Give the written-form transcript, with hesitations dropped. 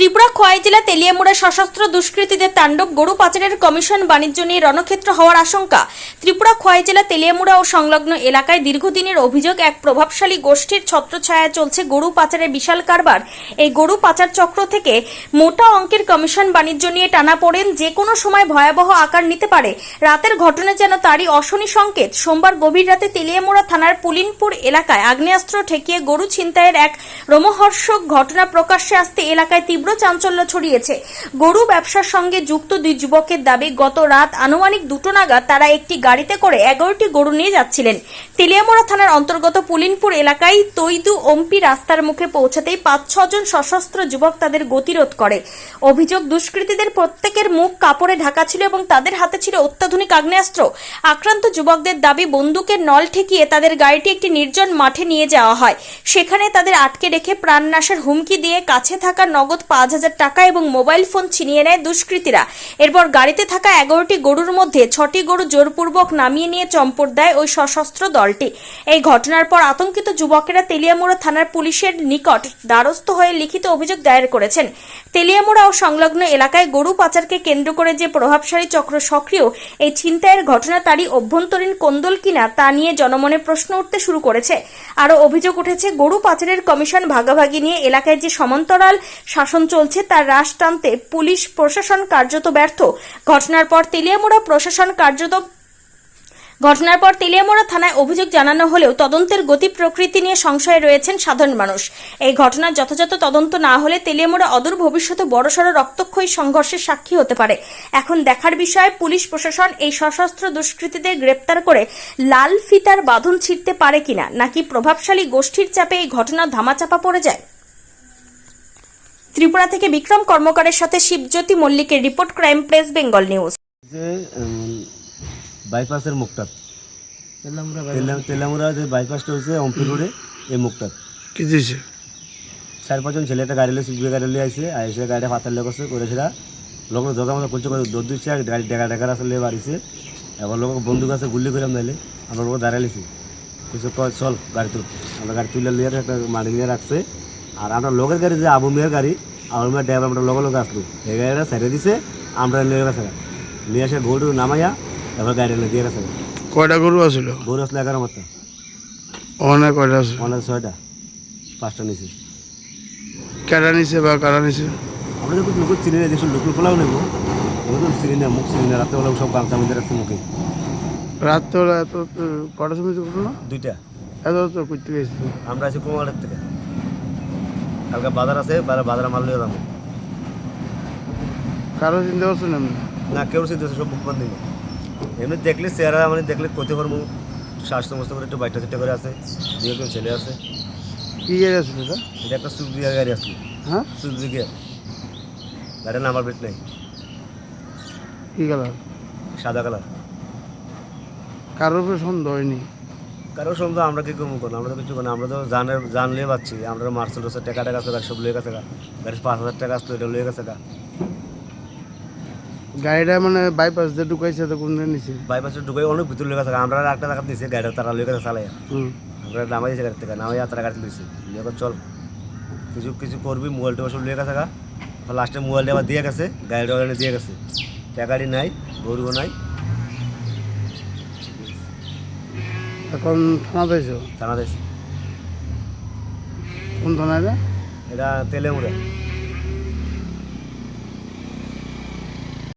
ত্রিপুরা খোয়াই জেলা তেলিয়ামুড়া সশস্ত্র দুষ্কৃতীদের তাণ্ডব, গরু পাচারের কমিশন বাণিজ্য নিয়ে রণক্ষেত্র হওয়ার আশঙ্কা। ত্রিপুরা খোয়াই জেলা তেলিয়ামুড়া ও সংলগ্ন এলাকায় দীর্ঘদিনের অভিযোগ, এক প্রভাবশালী গোষ্ঠীর ছত্রছায়ায় চলছে গরু পাচারের বিশাল কারবার। এই গরু পাচার চক্র থেকে মোটা অঙ্কের কমিশন বাণিজ্য নিয়ে টানাপোড়েন যে কোনো সময় ভয়াবহ আকার নিতে পারে। রাতের ঘটনা যেন তারই অশনি সংকেত। সোমবার গভীর রাতে তেলিয়ামুড়া থানার পুলিনপুর এলাকায় আগ্নেয়াস্ত্র ঠেকিয়ে গরু ছিনতাইয়ের এক রোমহর্ষক ঘটনা প্রকাশ্যে আসতে এলাকায় তীব্র চাঞ্চল্য ছড়িয়েছে। গরু ব্যবসার সঙ্গে যুক্ত দুই যুবকের দাবি, গত রাত আনুমানিক 2টো নাগাদ তারা একটি গাড়িতে করে 11টি গরু নিয়ে যাচ্ছিলেন। তেলিয়ামুড়া থানার অন্তর্গত পুলিনপুর এলাকায় তৈদু ওমপি রাস্তার মুখে পৌঁছাতেই 5-6 জন সশস্ত্র যুবক তাদের গতিরোধ করে। অভিযোগ, দুষ্কৃতীদের প্রত্যেকের মুখ কাপড়ে ঢাকা ছিল এবং তাদের হাতে ছিল অত্যাধুনিক আগ্নেয়াস্ত্র। আক্রান্ত যুবকদের দাবি, বন্দুকের নল ঠেকিয়ে তাদের গাড়িটি একটি নির্জন মাঠে নিয়ে যাওয়া হয়। সেখানে তাদের আটকে রেখে প্রাণনাশের হুমকি দিয়ে কাছে থাকা নগদ 5,000 টাকা এবং মোবাইল ফোন ছিনিয়ে নেয় দুষ্কৃতীরা। এরপর গাড়িতে থাকা 11টি গরুর মধ্যে 6টি গরু জোরপূর্বক নামিয়ে নিয়ে চম্পট দেয় ওই সশস্ত্র দলটি। এই ঘটনার পর আতঙ্কিত যুবকেরা তেলিয়ামুড়া থানার পুলিশের নিকট দ্বারস্থ হয়ে লিখিত অভিযোগ দায়ের করেছেন। তেলিয়ামুড়া ও সংলগ্ন এলাকায় গরু পাচারকে কেন্দ্র করে যে প্রভাবশালী চক্র সক্রিয়, এই ছিনতাইয়ের ঘটনা তারই অভ্যন্তরীণ কোন্দল কিনা তা নিয়ে জনমনে প্রশ্ন উঠতে শুরু করেছে। আরও অভিযোগ উঠেছে, গরু পাচারের কমিশন ভাগাভাগি নিয়ে এলাকায় যে সমান্তরাল শাসন চলছে তার হ্রাস টানতে পুলিশ প্রশাসন কার্যত ব্যর্থ। ঘটনার পর তেলিয়ামুড়া থানায় অভিযোগ জানানো হলেও তদন্তের গতি প্রকৃতি নিয়ে সংশয়ে রয়েছেন সাধারণ মানুষ। এই ঘটনার যথাযথ তদন্ত না হলে তেলিয়ামুড়া অদূর ভবিষ্যতে বড়সড় রক্তক্ষয়ী সংঘর্ষের সাক্ষী হতে পারে। এখন দেখার বিষয়, পুলিশ প্রশাসন এই সশস্ত্র দুষ্কৃতীদের গ্রেপ্তার করে লাল ফিতার বাঁধন ছিঁড়তে পারে কিনা, নাকি প্রভাবশালী গোষ্ঠীর চাপে এই ঘটনা ধামাচাপা পড়ে যায়। ত্রিপুরা থেকে বিক্রম কর্মকারের সাথে শিবজ্যোতি মল্লিকের report, crime press Bengal news. বাইপাসের মুখটা তেলামুড়া যে বাইপাসটা হচ্ছে অম্পি রোডে, এই মুখটা কি দিয়েছে 4-5 জন ছেলে একটা গাড়ি লিয়ে সুইফট গাড়ি লিয়ে আইসে গাড়িটা ফাতার লেগে করছে করে সেটা লোক যত আমাদের করছে দৌড় দিচ্ছে, গাড়ি ডেকা আসলে বাড়িছে। এবার লোক বন্দুক আছে, গুল্লি করে নাইলে আমরা লোক দাঁড়াইছি কিছু চল গাড়ি তুল। আমরা গাড়ি তুলে লিয়ে একটা মাটি নিয়ে রাখছে। আর আমরা লোকের গাড়ি যে আবু মিয়ার গাড়ি, আবু মিয়ার ড্রাইভার আমরা লোক আসলো, এই গাড়িটা ছেড়ে দিছে। আমরা নিয়ে গেছে, নিয়ে আসে গরু নামাইয়া এবার গাড়ি দিয়ে গেছে। কয়টা গরু আছিল? গরু আসলে 11 মতো। অনেক কয়টা আছে? অনেক 6টা, 5টা নিছে। কেডা নিছে বা কারা নিছে? আমরা যখন লোক চিনি না, দেশের লোকের ফলাও নেবো, আমি তো চিনি না, মুখ চিনি না। রাত্রেবেলা সব গামছা মধ্যে রাখছে মুখে। রাত্রে এত কটার সময় করলো না? 2টা। এত তো করতে গেছি। আমরা আছি কুমারের থেকে, কালকে বাজার আছে, বাজারে মাল নিয়ে যাবো। কারো চিন্তা করছেন এমনি? না, কেউ চিন্তা সব মুখ বন্ধ নেই। এমনি দেখলে চেহারা মানে দেখলে করতে পারবো। শ্বাস সমস্ত করে একটু বাইটা চিট্টা করে আছে, 2 ছেলে আছে। কি গাড়ি আসছিল এটা? এটা একটা সুইফট ডিজায়ার গাড়ি আসলো। হ্যাঁ, সুইফট ডিজায়ার গাড়ির নাম্বার প্লেট নেই, কি কালার? সাদা কালার। কারোর উপরে সন্দেহ হয়নি? কারো সন্দেহ আমরা কি করবো? আমরা তো কিছু করি না। আমরা তো জানলে পাচ্ছি। আমরা মার্সেল রোসের টাকা আসলো, গাড়ি সব লিয়ে গেছে। গাড়ি 5,000 টাকা আসলো, এটা লিয়ে গেছে। গাড়িটা মানে বাইপাস দিয়ে ঢুকাইছে তো কোন নিছে? বাইপাসে ঢুকে অনেক ভিতর লিয়ে গেছে। আমরা 1 টাকা দিয়েছি, গাড়িটা তারা লিয়ে গেছে চালাইয়া। আমরা নামাই দিয়েছি গাড়ি থেকে, নামাইয়া তারা গাড়ি লিয়েছি। লিয়ে চল কিছু করবি, মোবাইলটা সব লিয়ে গেছে। লাস্টে মোবাইলটা আবার দিয়ে গেছে, গাড়িটা ওখানে দিয়ে গেছে। টাকাটি নাই, গরুও নাই। এখন থানা দিয়েছো? থানা দিয়েছি। কোন থানায়? এটা তেলেমুড়া।